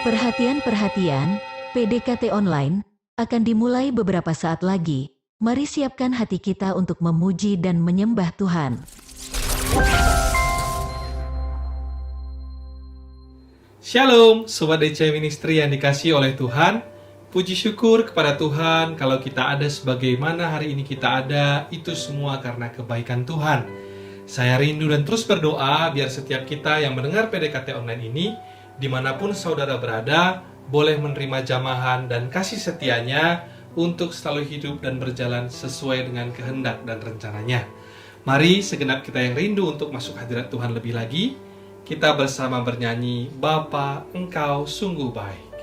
Perhatian, PDKT online akan dimulai beberapa saat lagi. Mari siapkan hati kita untuk memuji dan menyembah Tuhan. Shalom, Sobat DC Ministry yang dikasihi oleh Tuhan. Puji syukur kepada Tuhan kalau kita ada sebagaimana hari ini kita ada, itu semua karena kebaikan Tuhan. Saya rindu dan terus berdoa biar setiap kita yang mendengar PDKT online ini, dimanapun saudara berada, boleh menerima jamahan dan kasih setianya untuk selalu hidup dan berjalan sesuai dengan kehendak dan rencananya. Mari segenap kita yang rindu untuk masuk hadirat Tuhan lebih lagi, kita bersama bernyanyi, Bapa, Engkau sungguh baik.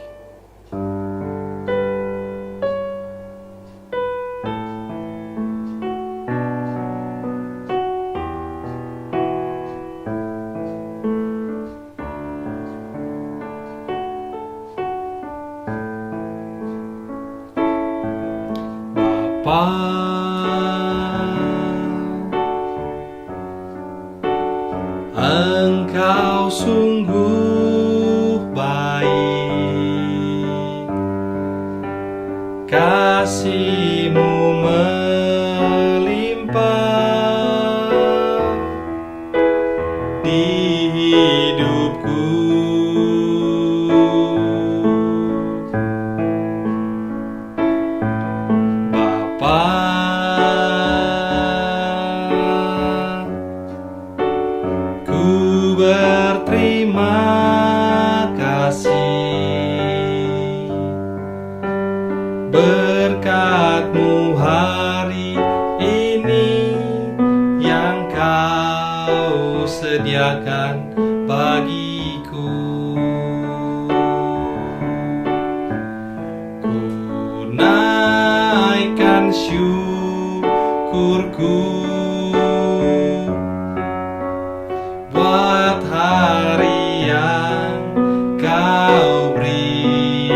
Engkau sungguh baik, kasih-Mu melimpah di hidupku. Bapa, berterima kasih berkat-Mu hari ini yang Kau sediakan bagiku. Ku naikkan syukurku buat hari yang Kau beri,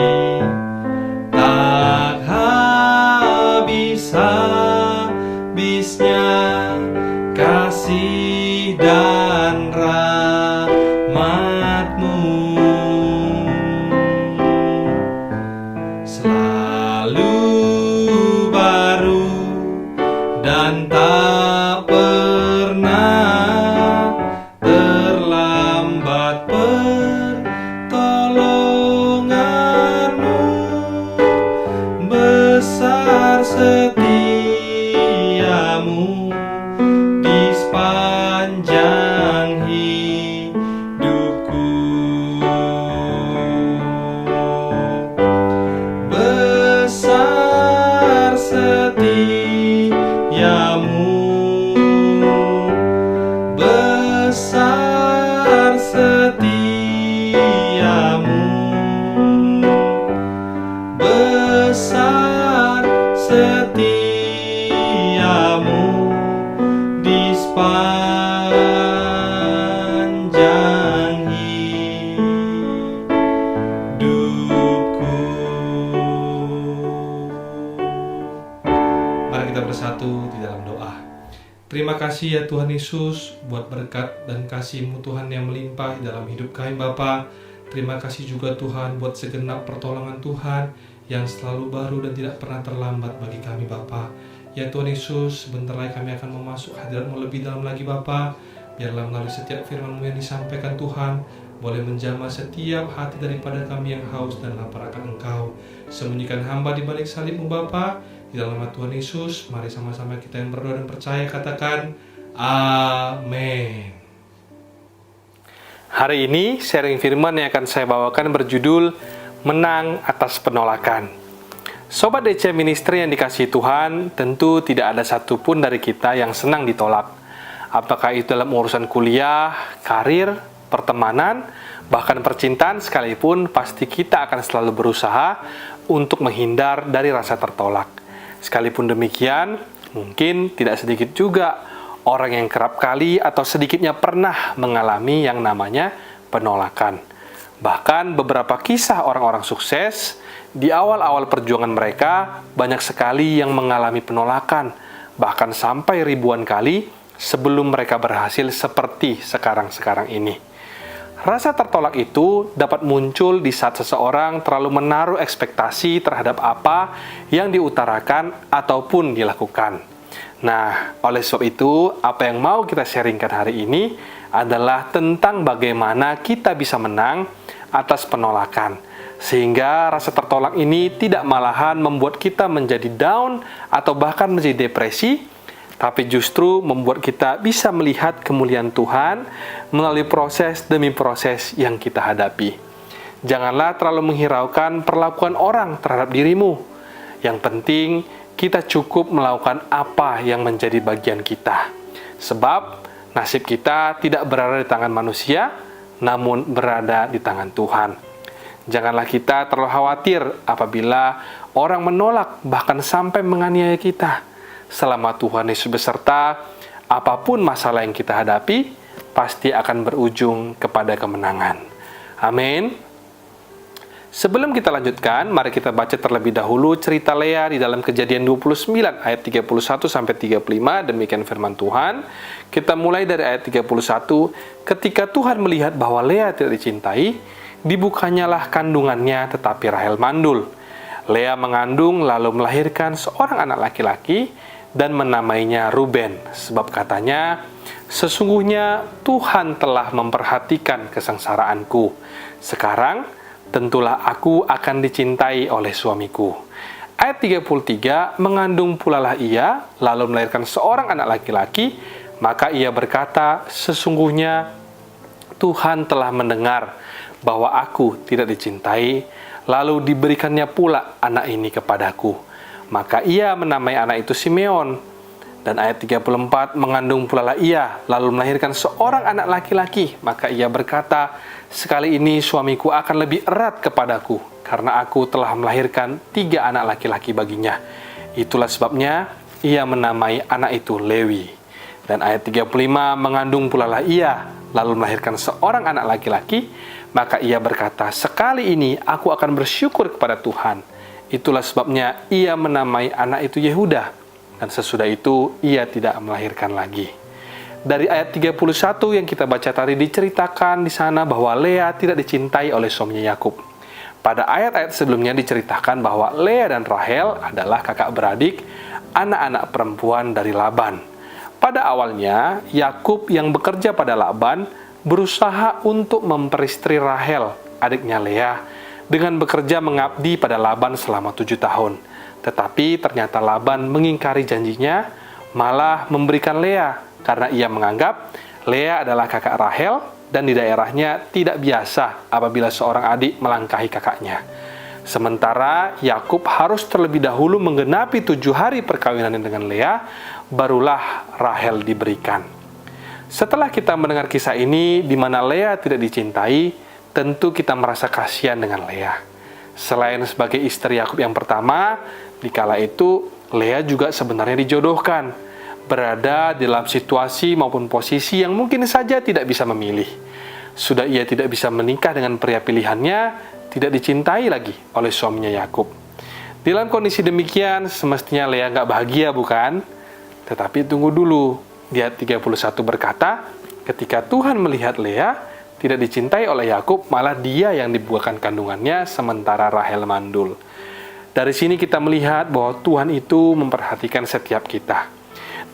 tak habis-habisnya kasih dan rahmat-Mu, selalu baru dan tak pernah terlambat pertolongan-Mu, besar setia-Mu di sepanjang hidupku. Besar setia-Mu, besar setia-Mu, besar setia-Mu di sepanjang hidupku. Mari kita bersatu di dalam doa. Terima kasih ya Tuhan Yesus buat berkat dan kasih-Mu Tuhan yang melimpah dalam hidup kami Bapa. Terima kasih juga Tuhan buat segenap pertolongan Tuhan yang selalu baru dan tidak pernah terlambat bagi kami Bapa. Ya Tuhan Yesus, sebentar lagi kami akan memasuk hadirat-Mu lebih dalam lagi Bapa. Biarlah melalui setiap firman-Mu yang disampaikan Tuhan, boleh menjamah setiap hati daripada kami yang haus dan lapar akan Engkau. Sembunyikan hamba di balik salib-Mu Bapa. Di dalam nama Tuhan Yesus, mari sama-sama kita yang berdoa dan percaya katakan, Amin. Hari ini sharing firman yang akan saya bawakan berjudul Menang atas Penolakan. Sobat DC Ministry yang dikasihi Tuhan, tentu tidak ada satupun dari kita yang senang ditolak. Apakah itu dalam urusan kuliah, karir, pertemanan, bahkan percintaan sekalipun, pasti kita akan selalu berusaha untuk menghindar dari rasa tertolak. Sekalipun demikian, mungkin tidak sedikit juga orang yang kerap kali atau sedikitnya pernah mengalami yang namanya penolakan. Bahkan beberapa kisah orang-orang sukses, di awal-awal perjuangan mereka, banyak sekali yang mengalami penolakan, bahkan sampai ribuan kali sebelum mereka berhasil seperti sekarang-sekarang ini. Rasa tertolak itu dapat muncul di saat seseorang terlalu menaruh ekspektasi terhadap apa yang diutarakan ataupun dilakukan. Nah, oleh sebab itu, apa yang mau kita sharingkan hari ini adalah tentang bagaimana kita bisa menang atas penolakan. Sehingga rasa tertolak ini tidak malahan membuat kita menjadi down atau bahkan menjadi depresi, tapi justru membuat kita bisa melihat kemuliaan Tuhan melalui proses demi proses yang kita hadapi. Janganlah terlalu menghiraukan perlakuan orang terhadap dirimu. Yang penting, kita cukup melakukan apa yang menjadi bagian kita. Sebab nasib kita tidak berada di tangan manusia, namun berada di tangan Tuhan. Janganlah kita terlalu khawatir apabila orang menolak bahkan sampai menganiaya kita. Selama Tuhan Yesus beserta, apapun masalah yang kita hadapi, pasti akan berujung kepada kemenangan. Amin. Sebelum kita lanjutkan, mari kita baca terlebih dahulu cerita Lea di dalam Kejadian 29 ayat 31-35, demikian firman Tuhan. Kita mulai dari ayat 31, ketika Tuhan melihat bahwa Lea tidak dicintai, dibukanyalah kandungannya tetapi Rahel mandul. Lea mengandung lalu melahirkan seorang anak laki-laki dan menamainya Ruben, sebab katanya, sesungguhnya Tuhan telah memperhatikan kesengsaraanku. Sekarang tentulah aku akan dicintai oleh suamiku. Ayat 33, mengandung pulalah ia, lalu melahirkan seorang anak laki-laki, maka ia berkata, sesungguhnya Tuhan telah mendengar bahwa aku tidak dicintai, lalu diberikannya pula anak ini kepadaku. Maka ia menamai anak itu Simeon. Dan ayat 34, mengandung pulalah ia, lalu melahirkan seorang anak laki-laki, maka ia berkata, sekali ini suamiku akan lebih erat kepadaku, karena aku telah melahirkan 3 anak laki-laki baginya. Itulah sebabnya ia menamai anak itu Lewi. Dan ayat 35, mengandung pulalah ia, lalu melahirkan seorang anak laki-laki, maka ia berkata, sekali ini aku akan bersyukur kepada Tuhan. Itulah sebabnya ia menamai anak itu Yehuda. Dan sesudah itu ia tidak melahirkan lagi. Dari ayat 31 yang kita baca tadi diceritakan di sana bahwa Lea tidak dicintai oleh suaminya Yakub. Pada ayat-ayat sebelumnya diceritakan bahwa Lea dan Rahel adalah kakak beradik, anak-anak perempuan dari Laban. Pada awalnya, Yakub yang bekerja pada Laban berusaha untuk memperistri Rahel, adiknya Lea, dengan bekerja mengabdi pada Laban selama 7 tahun. Tetapi ternyata Laban mengingkari janjinya, malah memberikan Lea, karena ia menganggap Lea adalah kakak Rahel, dan di daerahnya tidak biasa apabila seorang adik melangkahi kakaknya. Sementara Yakub harus terlebih dahulu menggenapi 7 hari perkawinannya dengan Lea, barulah Rahel diberikan. Setelah kita mendengar kisah ini di mana Lea tidak dicintai, tentu kita merasa kasihan dengan Lea. Selain sebagai istri Yakub yang pertama, dikala itu Lea juga sebenarnya dijodohkan, berada dalam situasi maupun posisi yang mungkin saja tidak bisa memilih. Sudah ia tidak bisa menikah dengan pria pilihannya, tidak dicintai lagi oleh suaminya Yakub. Dalam kondisi demikian, semestinya Lea nggak bahagia, bukan? Tetapi tunggu dulu. Di ayat 31 berkata, ketika Tuhan melihat Lea tidak dicintai oleh Yakub, malah dia yang dibuahkan kandungannya, sementara Rahel mandul. Dari sini kita melihat bahwa Tuhan itu memperhatikan setiap kita.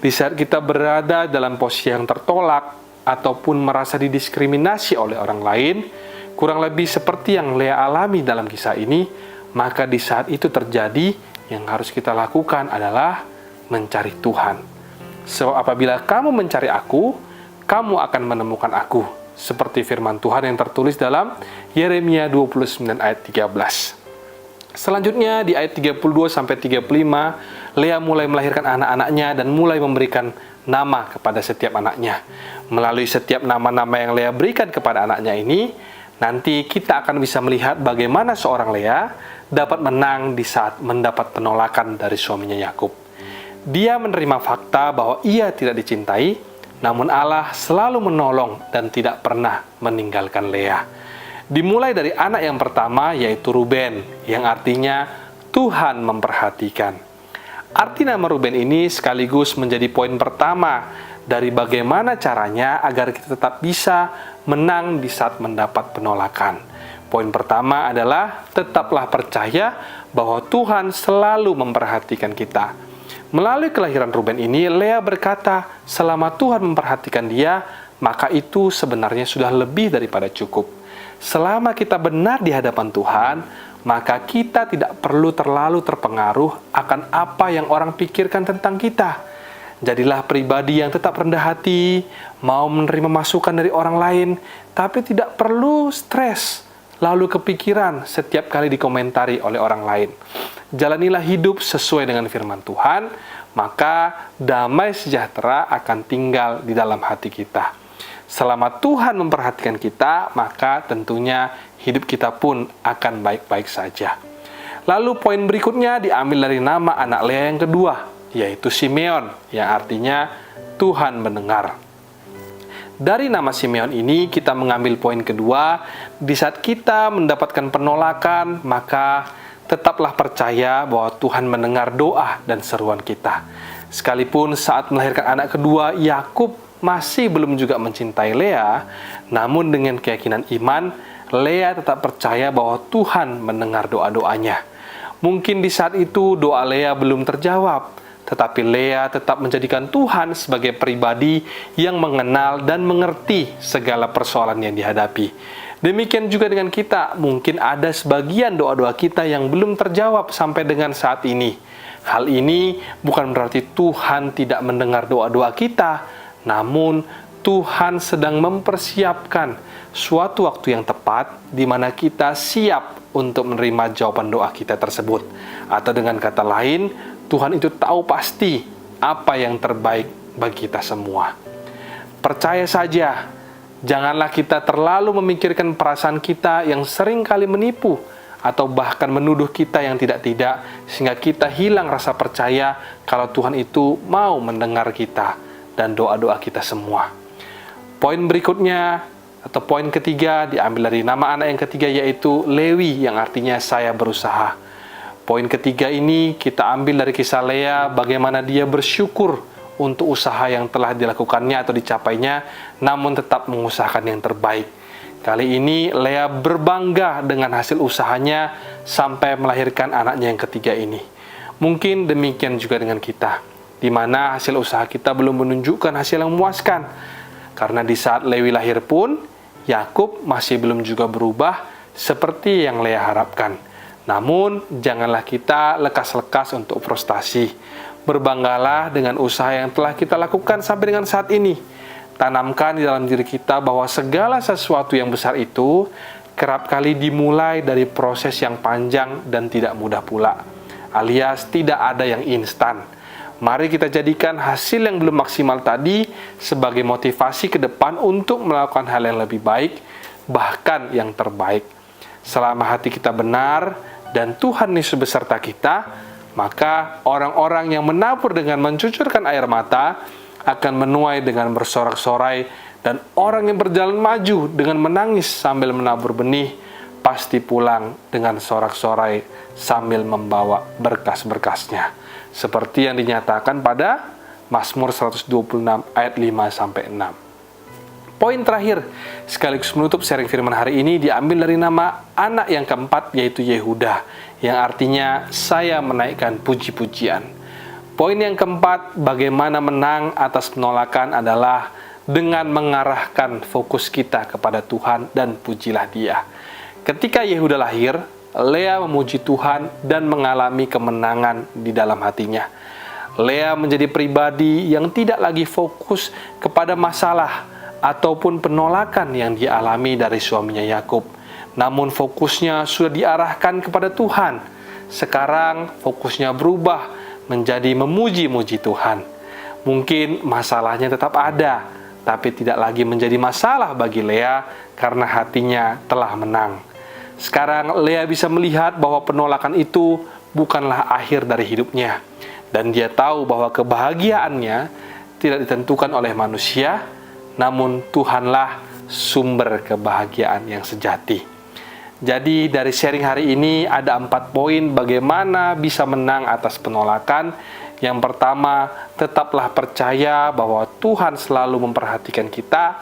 Di saat kita berada dalam posisi yang tertolak, ataupun merasa didiskriminasi oleh orang lain, kurang lebih seperti yang Lea alami dalam kisah ini, maka di saat itu terjadi, yang harus kita lakukan adalah mencari Tuhan. So, apabila kamu mencari aku, kamu akan menemukan aku. Seperti firman Tuhan yang tertulis dalam Yeremia 29 ayat 13. Selanjutnya di ayat 32-35, Lea mulai melahirkan anak-anaknya dan mulai memberikan nama kepada setiap anaknya. Melalui setiap nama-nama yang Lea berikan kepada anaknya ini, nanti kita akan bisa melihat bagaimana seorang Lea dapat menang di saat mendapat penolakan dari suaminya Yakub. Dia menerima fakta bahwa ia tidak dicintai, namun Allah selalu menolong dan tidak pernah meninggalkan Lea. Dimulai dari anak yang pertama, yaitu Ruben, yang artinya Tuhan memperhatikan. Arti nama Ruben ini sekaligus menjadi poin pertama dari bagaimana caranya agar kita tetap bisa menang di saat mendapat penolakan. Poin pertama adalah tetaplah percaya bahwa Tuhan selalu memperhatikan kita. Melalui kelahiran Ruben ini, Lea berkata, selama Tuhan memperhatikan dia, maka itu sebenarnya sudah lebih daripada cukup. Selama kita benar di hadapan Tuhan, maka kita tidak perlu terlalu terpengaruh akan apa yang orang pikirkan tentang kita. Jadilah pribadi yang tetap rendah hati, mau menerima masukan dari orang lain, tapi tidak perlu stres, lalu kepikiran setiap kali dikomentari oleh orang lain. Jalanilah hidup sesuai dengan firman Tuhan, maka damai sejahtera akan tinggal di dalam hati kita. Selama Tuhan memperhatikan kita, maka tentunya hidup kita pun akan baik-baik saja. Lalu poin berikutnya diambil dari nama anak Lea yang kedua, yaitu Simeon, yang artinya Tuhan mendengar. Dari nama Simeon ini kita mengambil poin kedua, di saat kita mendapatkan penolakan, maka tetaplah percaya bahwa Tuhan mendengar doa dan seruan kita. Sekalipun saat melahirkan anak kedua, Yakub masih belum juga mencintai Lea, namun dengan keyakinan iman, Lea tetap percaya bahwa Tuhan mendengar doa-doanya. Mungkin di saat itu doa Lea belum terjawab, tetapi Lea tetap menjadikan Tuhan sebagai pribadi yang mengenal dan mengerti segala persoalan yang dihadapi. Demikian juga dengan kita, mungkin ada sebagian doa-doa kita yang belum terjawab sampai dengan saat ini. Hal ini bukan berarti Tuhan tidak mendengar doa-doa kita, namun Tuhan sedang mempersiapkan suatu waktu yang tepat di mana kita siap untuk menerima jawaban doa kita tersebut. Atau dengan kata lain, Tuhan itu tahu pasti apa yang terbaik bagi kita semua. Percaya saja, janganlah kita terlalu memikirkan perasaan kita yang sering kali menipu atau bahkan menuduh kita yang tidak-tidak, sehingga kita hilang rasa percaya kalau Tuhan itu mau mendengar kita dan doa-doa kita semua. Poin berikutnya atau poin ketiga diambil dari nama anak yang ketiga, yaitu Lewi, yang artinya saya berusaha. Poin ketiga ini kita ambil dari kisah Lea, bagaimana dia bersyukur untuk usaha yang telah dilakukannya atau dicapainya, namun tetap mengusahakan yang terbaik. Kali ini Lea berbangga dengan hasil usahanya sampai melahirkan anaknya yang ketiga ini. Mungkin demikian juga dengan kita, di mana hasil usaha kita belum menunjukkan hasil yang memuaskan. Karena di saat Lewi lahir pun, Yakub masih belum juga berubah seperti yang Lea harapkan. Namun, janganlah kita lekas-lekas untuk frustasi. Berbanggalah dengan usaha yang telah kita lakukan sampai dengan saat ini. Tanamkan di dalam diri kita bahwa segala sesuatu yang besar itu kerap kali dimulai dari proses yang panjang dan tidak mudah pula. Alias tidak ada yang instan. Mari kita jadikan hasil yang belum maksimal tadi sebagai motivasi ke depan untuk melakukan hal yang lebih baik, bahkan yang terbaik. Selama hati kita benar dan Tuhan Yesus beserta kita, maka orang-orang yang menabur dengan mencucurkan air mata akan menuai dengan bersorak-sorai, dan orang yang berjalan maju dengan menangis sambil menabur benih pasti pulang dengan sorak-sorai sambil membawa berkas-berkasnya. Seperti yang dinyatakan pada Mazmur 126 ayat 5-6. Poin terakhir, sekaligus menutup sharing firman hari ini, diambil dari nama anak yang keempat, yaitu Yehuda, yang artinya saya menaikkan puji-pujian. Poin yang keempat, bagaimana menang atas penolakan adalah dengan mengarahkan fokus kita kepada Tuhan dan pujilah Dia. Ketika Yehuda lahir, Lea memuji Tuhan dan mengalami kemenangan di dalam hatinya. Lea menjadi pribadi yang tidak lagi fokus kepada masalah ataupun penolakan yang dia alami dari suaminya Yakub. Namun fokusnya sudah diarahkan kepada Tuhan. Sekarang fokusnya berubah menjadi memuji-muji Tuhan. Mungkin masalahnya tetap ada, tapi tidak lagi menjadi masalah bagi Lea karena hatinya telah menang. Sekarang Lea bisa melihat bahwa penolakan itu bukanlah akhir dari hidupnya. Dan dia tahu bahwa kebahagiaannya tidak ditentukan oleh manusia, namun Tuhanlah sumber kebahagiaan yang sejati. Jadi dari sharing hari ini ada 4 poin bagaimana bisa menang atas penolakan. Yang pertama, tetaplah percaya bahwa Tuhan selalu memperhatikan kita.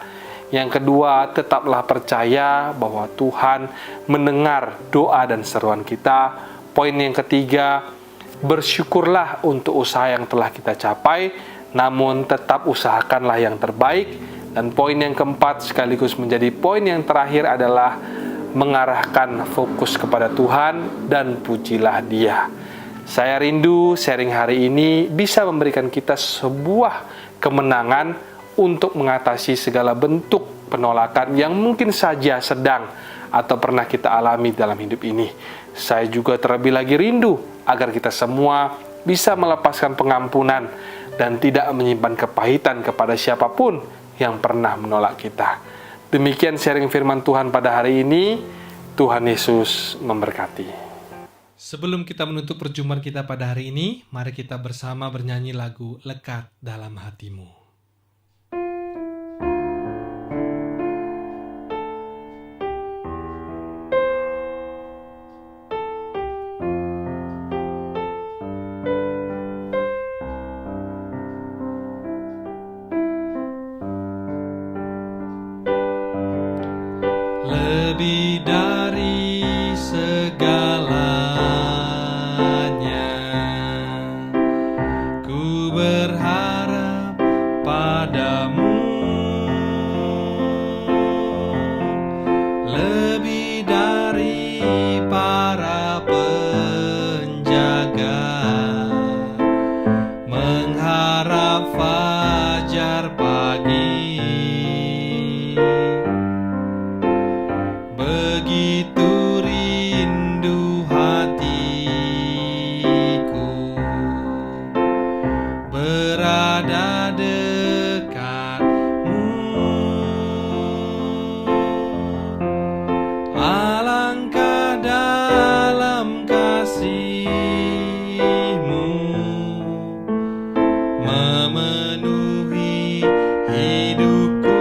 Yang kedua, tetaplah percaya bahwa Tuhan mendengar doa dan seruan kita. Poin yang ketiga, bersyukurlah untuk usaha yang telah kita capai, namun tetap usahakanlah yang terbaik. Dan poin yang keempat, sekaligus menjadi poin yang terakhir, adalah mengarahkan fokus kepada Tuhan dan pujilah Dia. Saya rindu sharing hari ini bisa memberikan kita sebuah kemenangan untuk mengatasi segala bentuk penolakan yang mungkin saja sedang atau pernah kita alami dalam hidup ini. Saya juga terlebih lagi rindu agar kita semua bisa melepaskan pengampunan dan tidak menyimpan kepahitan kepada siapapun yang pernah menolak kita. Demikian sharing firman Tuhan pada hari ini. Tuhan Yesus memberkati. Sebelum kita menutup perjumpaan kita pada hari ini, mari kita bersama bernyanyi lagu Lekat Dalam Hatimu. Lebih dari segalanya, ku berharap padamu. Lebih dari para penjaga, mengharap fajar pagi. Begitu rindu hatiku berada dekatmu. Alangkah dalam kasih-Mu memenuhi hidupku.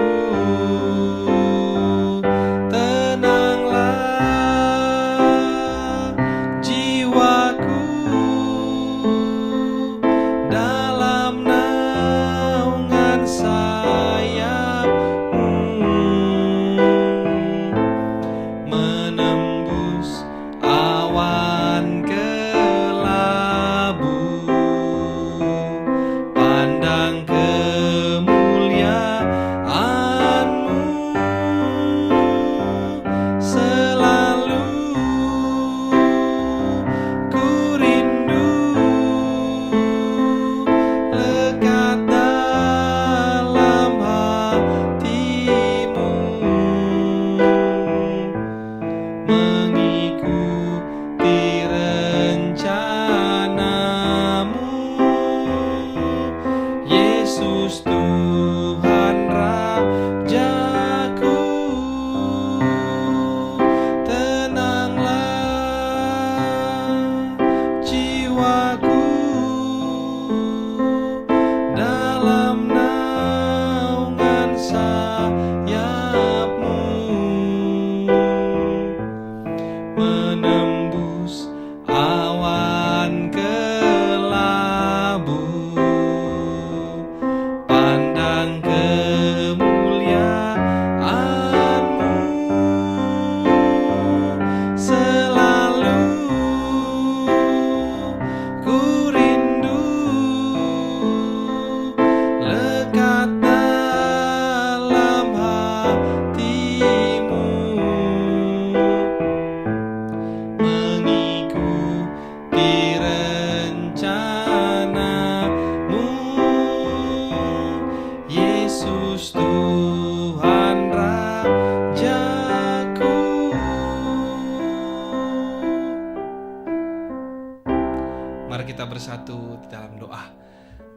bersatu di dalam doa.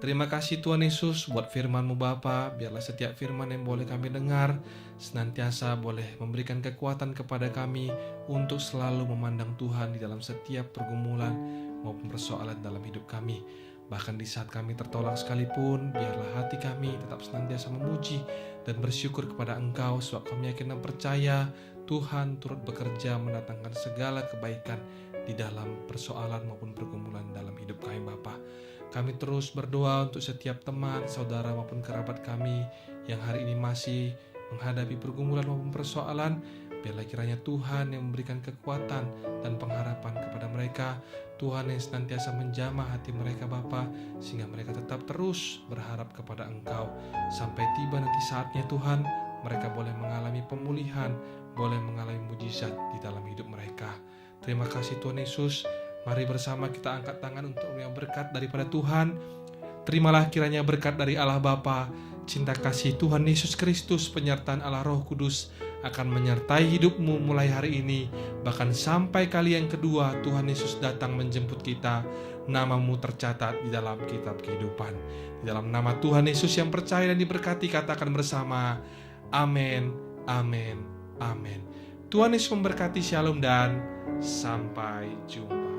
Terima kasih Tuhan Yesus buat firman-Mu Bapa. Biarlah setiap firman yang boleh kami dengar senantiasa boleh memberikan kekuatan kepada kami untuk selalu memandang Tuhan di dalam setiap pergumulan maupun persoalan dalam hidup kami. Bahkan di saat kami tertolak sekalipun, biarlah hati kami tetap senantiasa memuji dan bersyukur kepada Engkau, sebab kami yakin dan percaya Tuhan turut bekerja mendatangkan segala kebaikan di dalam persoalan maupun pergumulan dalam hidup kami Bapa. Kami terus berdoa untuk setiap teman, saudara maupun kerabat kami yang hari ini masih menghadapi pergumulan maupun persoalan. Biarlah kiranya Tuhan yang memberikan kekuatan dan pengharapan kepada mereka. Tuhan yang senantiasa menjamah hati mereka Bapa, sehingga mereka tetap terus berharap kepada Engkau. Sampai tiba nanti saatnya Tuhan, mereka boleh mengalami pemulihan, boleh mengalami mujizat di dalam hidup mereka. Terima kasih Tuhan Yesus. Mari bersama kita angkat tangan untuk yang berkat daripada Tuhan. Terimalah kiranya berkat dari Allah Bapa, cinta kasih Tuhan Yesus Kristus, penyertaan Allah Roh Kudus akan menyertai hidupmu mulai hari ini, bahkan sampai kali yang kedua Tuhan Yesus datang menjemput kita. Namamu tercatat di dalam kitab kehidupan. Di dalam nama Tuhan Yesus yang percaya dan diberkati, katakan bersama, amin, amin, amin. Tuhan Yesus memberkati, shalom dan sampai jumpa.